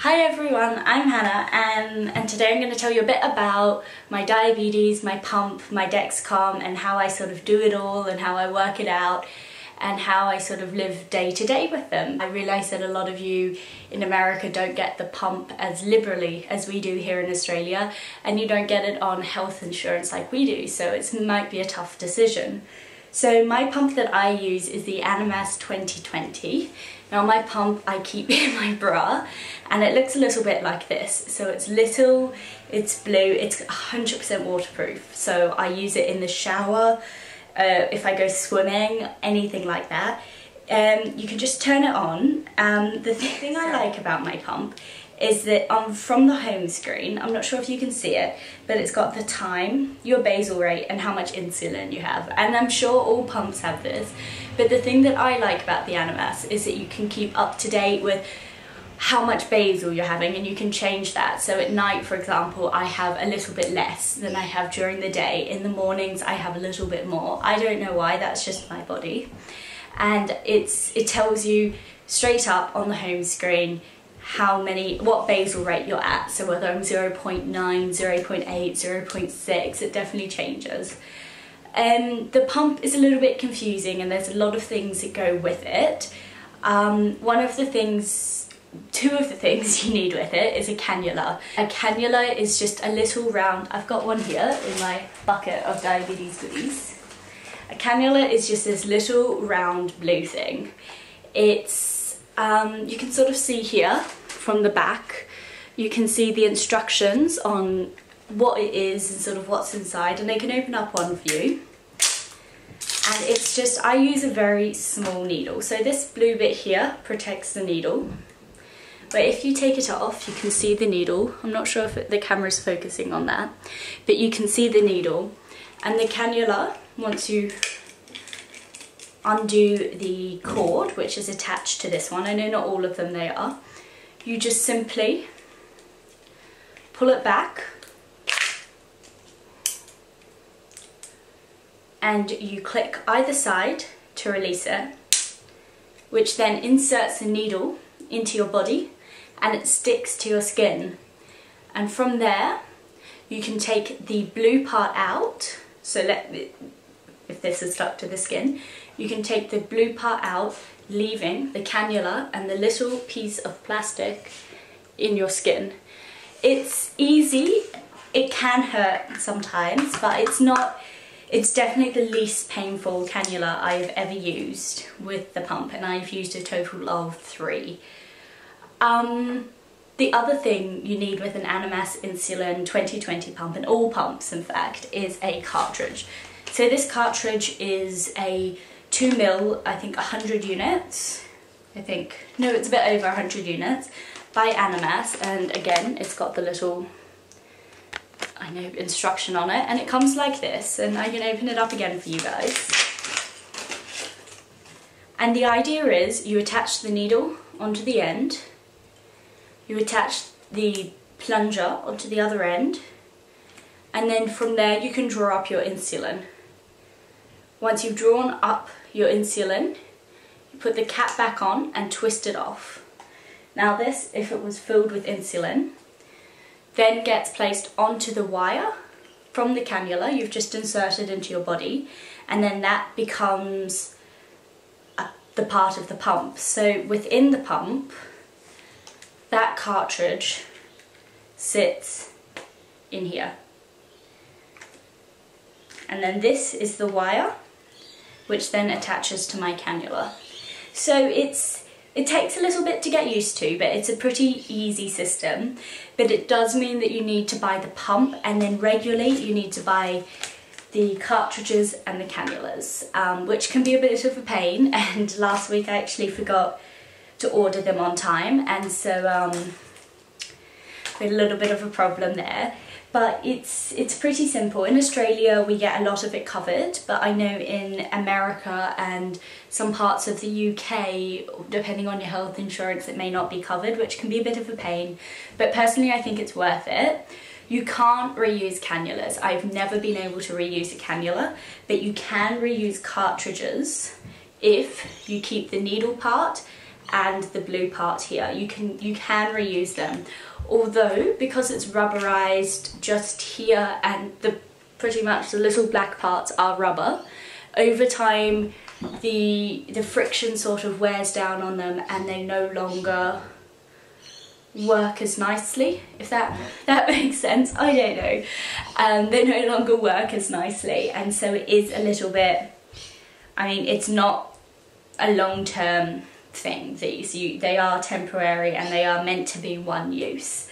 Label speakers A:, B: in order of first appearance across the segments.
A: Hi everyone, I'm Hannah and today I'm going to tell you a bit about my diabetes, my pump, my Dexcom and how I sort of do it all and how I work it out and how I sort of live day to day with them. I realise that a lot of you in America don't get the pump as liberally as we do here in Australia, and you don't get it on health insurance like we do, so it might be a tough decision. So my pump that I use is the Animas 2020. Now my pump I keep in my bra and it looks a little bit like this. So it's little, it's blue, it's 100% waterproof. So I use it in the shower, if I go swimming, anything like that. You can just turn it on. The thing I like about my pump is that from the home screen, I'm not sure if you can see it, but it's got the time, your basal rate and how much insulin you have. And I'm sure all pumps have this, but the thing that I like about the Animas is that you can keep up to date with how much basal you're having and you can change that. So at night, for example, I have a little bit less than I have during the day. In the mornings, I have a little bit more. I don't know why, that's just my body. And it tells you straight up on the home screen what basal rate you're at. So whether I'm 0.9, 0.8, 0.6, it definitely changes. The pump is a little bit confusing and there's a lot of things that go with it. Two of the things you need with it is a cannula. A cannula is just a little round, I've got one here in my bucket of diabetes goodies. A cannula is just this little round blue thing. You can sort of see here from the back, you can see the instructions on what it is and sort of what's inside, and they can open up one view. And it's just, I use a very small needle. So this blue bit here protects the needle. But if you take it off, you can see the needle. I'm not sure if the camera's focusing on that, but you can see the needle. And the cannula, once you undo the cord, which is attached to this one, I know not all of them they are, you just simply pull it back and you click either side to release it, which then inserts the needle into your body and it sticks to your skin. And from there you can take the blue part out, so if this is stuck to the skin, you can take the blue part out, leaving the cannula and the little piece of plastic in your skin. It's easy, it can hurt sometimes, but it's definitely the least painful cannula I've ever used with the pump, and I've used a total of 3. The other thing you need with an Animas Insulin 2020 pump, and all pumps in fact, is a cartridge. So this cartridge is a 2 ml, I think 100 units, no, it's a bit over 100 units, by Animas, and again, it's got the little, instruction on it, and it comes like this, and I can open it up again for you guys. And the idea is, you attach the needle onto the end, you attach the plunger onto the other end, and then from there you can draw up your insulin. Once you've drawn up your insulin, you put the cap back on and twist it off. Now this, if it was filled with insulin, then gets placed onto the wire from the cannula you've just inserted into your body, and then that becomes the part of the pump. So within the pump, that cartridge sits in here. And then this is the wire, which then attaches to my cannula. So it takes a little bit to get used to, but it's a pretty easy system. But it does mean that you need to buy the pump, and then regularly you need to buy the cartridges and the cannulas, which can be a bit of a pain. And last week I actually forgot to order them on time, and so we had a little bit of a problem there. But it's pretty simple. In Australia we get a lot of it covered, but I know in America and some parts of the UK, depending on your health insurance, it may not be covered, which can be a bit of a pain. But personally I think it's worth it. You can't reuse cannulas. I've never been able to reuse a cannula, but you can reuse cartridges if you keep the needle part and the blue part here. You can reuse them. Although, because it's rubberized just here and pretty much the little black parts are rubber, over time the friction sort of wears down on them and they no longer work as nicely, if that makes sense. I don't know. They no longer work as nicely, and so it is a little bit, I mean, it's not a long-term thing, they are temporary and they are meant to be one use.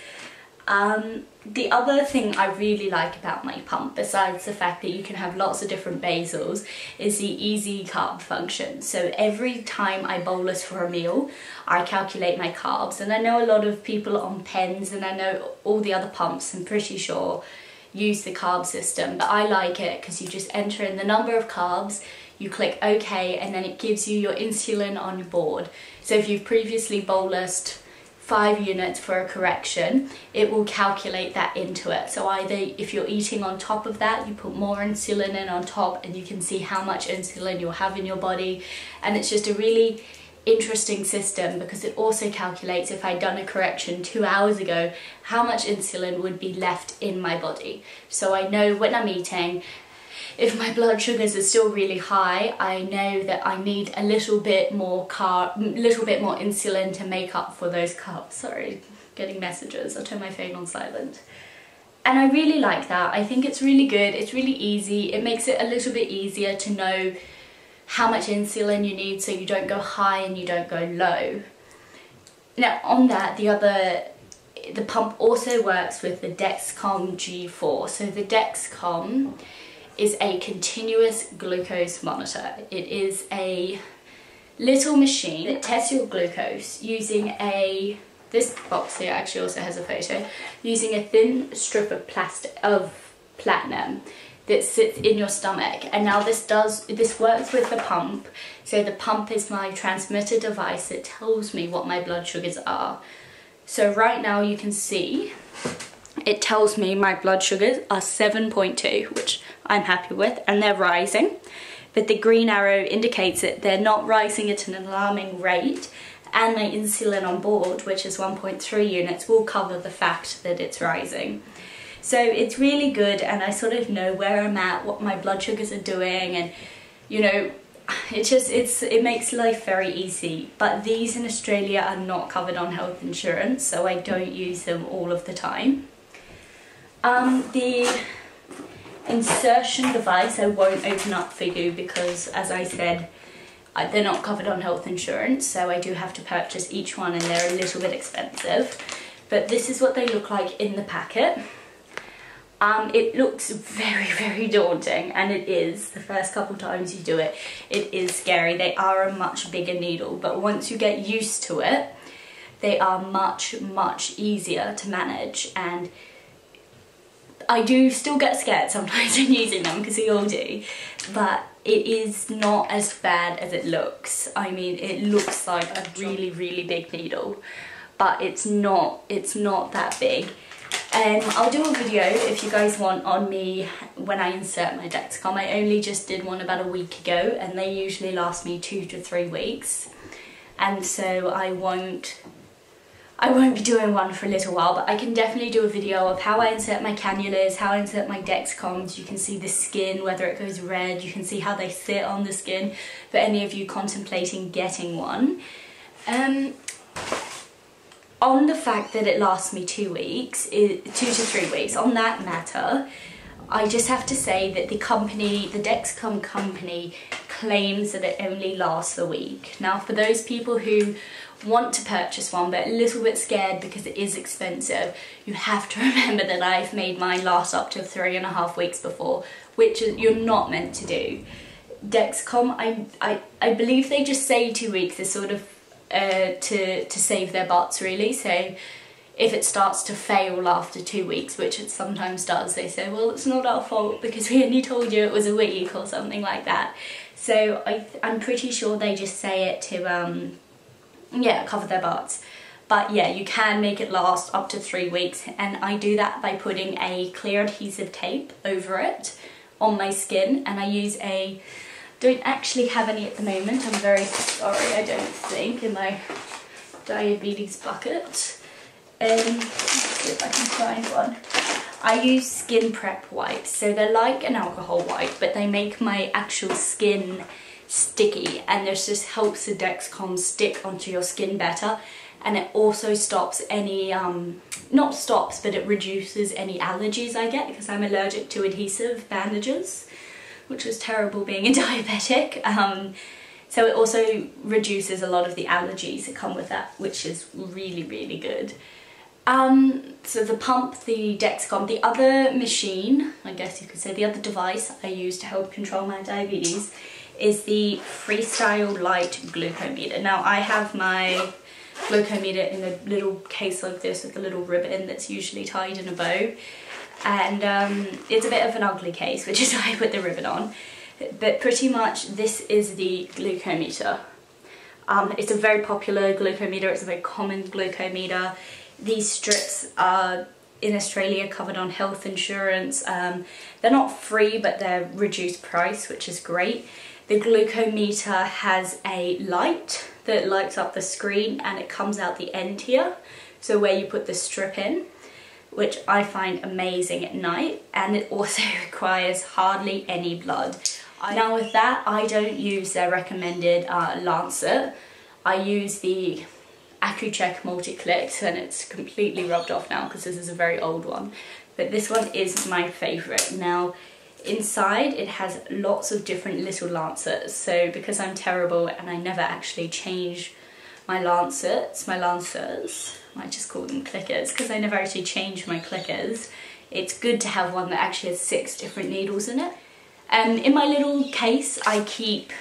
A: The other thing I really like about my pump, besides the fact that you can have lots of different basals, is the easy carb function. So every time I bolus for a meal, I calculate my carbs, and I know a lot of people on pens, and I know all the other pumps, I'm pretty sure, use the carb system, but I like it because you just enter in the number of carbs, you click OK, and then it gives you your insulin on your board. So if you've previously bolused 5 units for a correction, it will calculate that into it. So either if you're eating on top of that, you put more insulin in on top, and you can see how much insulin you'll have in your body. And it's just a really interesting system because it also calculates, if I'd done a correction 2 hours ago, how much insulin would be left in my body. So I know when I'm eating, if my blood sugars are still really high, I know that I need a little bit more insulin to make up for those carbs. Sorry, getting messages. I'll turn my phone on silent. And I really like that. I think it's really good. It's really easy. It makes it a little bit easier to know how much insulin you need, so you don't go high and you don't go low. Now on that, the pump also works with the Dexcom G4. So the Dexcom is a continuous glucose monitor. It is a little machine that tests your glucose using this box here actually also has a photo, using a thin strip of platinum that sits in your stomach. And now this works with the pump. So the pump is my transmitter device that tells me what my blood sugars are. So right now you can see it tells me my blood sugars are 7.2, which I'm happy with, and they're rising. But the green arrow indicates that they're not rising at an alarming rate, and my insulin on board, which is 1.3 units, will cover the fact that it's rising. So it's really good, and I sort of know where I'm at, what my blood sugars are doing, and you know, it makes life very easy. But these in Australia are not covered on health insurance, so I don't use them all of the time. The insertion device I won't open up for you because, as I said, they're not covered on health insurance, so I do have to purchase each one, and they're a little bit expensive. But this is what they look like in the packet. It looks very, very daunting, and it is. The first couple times you do it, it is scary. They are a much bigger needle, but once you get used to it, they are much, much easier to manage. And I do still get scared sometimes in using them, because we all do, but it is not as bad as it looks. I mean, it looks like a really, really big needle, but it's not that big. I'll do a video if you guys want on me when I insert my Dexcom. I only just did one about a week ago, and they usually last me 2 to 3 weeks, and so I won't be doing one for a little while, but I can definitely do a video of how I insert my cannulas, how I insert my Dexcoms. You can see the skin, whether it goes red, you can see how they sit on the skin for any of you contemplating getting one. On the fact that it lasts me 2 weeks, 2 to 3 weeks, on that matter, I just have to say that the Dexcom company, claims that it only lasts a week. Now, for those people who want to purchase one but a little bit scared because it is expensive, you have to remember that I've made mine last up to 3.5 weeks before, which you're not meant to do. Dexcom, I believe they just say 2 weeks is sort of to save their butts, really. So if it starts to fail after 2 weeks, which it sometimes does, they say, well, it's not our fault because we only told you it was a week or something like that. So I'm pretty sure they just say it to yeah, cover their butts. But yeah, you can make it last up to 3 weeks, and I do that by putting a clear adhesive tape over it on my skin, and I use don't actually have any at the moment, I'm very sorry, I don't think, in my diabetes bucket. Let's see if I can find one. I use skin prep wipes, so they're like an alcohol wipe, but they make my actual skin sticky, and this just helps the Dexcom stick onto your skin better, and it also stops any, not stops, but it reduces any allergies I get, because I'm allergic to adhesive bandages, which was terrible being a diabetic. So it also reduces a lot of the allergies that come with that, which is really, really good. So the pump, the Dexcom, the other machine, I guess you could say, the other device I use to help control my diabetes is the Freestyle Light Glucometer. Now I have my glucometer in a little case like this with a little ribbon that's usually tied in a bow, and it's a bit of an ugly case, which is why I put the ribbon on, but pretty much this is the glucometer. It's a very popular glucometer, it's a very common glucometer. These strips are in Australia covered on health insurance. They're not free, but they're reduced price, which is great. The glucometer has a light that lights up the screen, and it comes out the end here, so where you put the strip in, which I find amazing at night, and it also requires hardly any blood. Now with that, I don't use their recommended lancet. I use the Accu-Check multi-clicks, and it's completely rubbed off now because this is a very old one, but this one is my favourite. Now inside it has lots of different little lancets, so because I'm terrible and I never actually change my lancers, I might just call them clickers because I never actually change my clickers, it's good to have one that actually has 6 different needles in it. In my little case I keep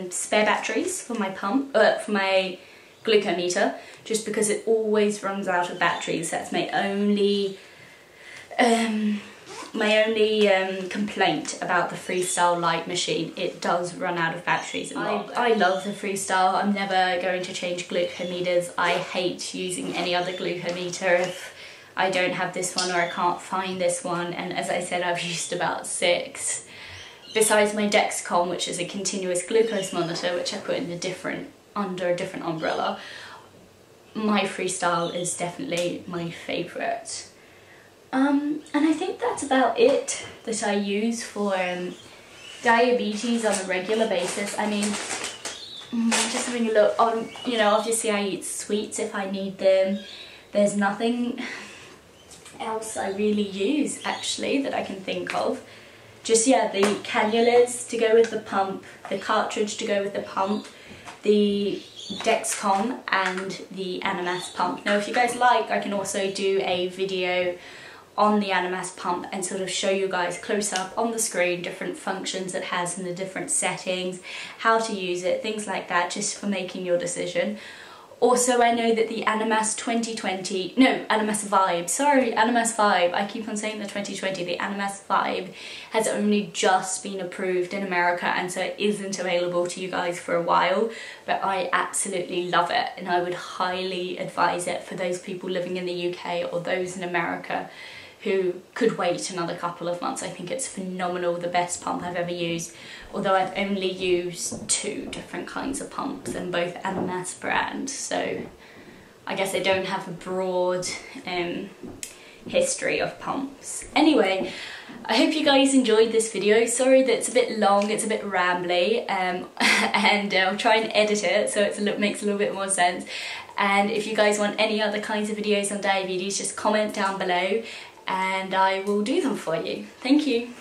A: spare batteries for my pump, for my glucometer, just because it always runs out of batteries. That's my only complaint about the Freestyle Light machine. It does run out of batteries a lot. I love the Freestyle. I'm never going to change glucometers. I hate using any other glucometer if I don't have this one or I can't find this one, and as I said, I've used about 6. Besides my Dexcom, which is a continuous glucose monitor, which I put in under a different umbrella, my Freestyle is definitely my favourite. And I think that's about it that I use for diabetes on a regular basis. I mean, just having a look on, you know, obviously I eat sweets if I need them. There's nothing else I really use actually that I can think of. Just, yeah, the cannulas to go with the pump, the cartridge to go with the pump, the Dexcom and the Animas pump. Now if you guys like, I can also do a video on the Animas pump and sort of show you guys close up on the screen different functions it has in the different settings, how to use it, things like that, just for making your decision. Also, I know that the Animas Vibe, I keep on saying the 2020, the Animas Vibe has only just been approved in America, and so it isn't available to you guys for a while, but I absolutely love it and I would highly advise it for those people living in the UK or those in America who could wait another couple of months. I think it's phenomenal, the best pump I've ever used, although I've only used 2 different kinds of pumps and both Animas brand, so I guess I don't have a broad history of pumps. Anyway, I hope you guys enjoyed this video. Sorry that it's a bit long, it's a bit rambly, and I'll try and edit it so it makes a little bit more sense. And if you guys want any other kinds of videos on diabetes, just comment down below and I will do them for you. Thank you.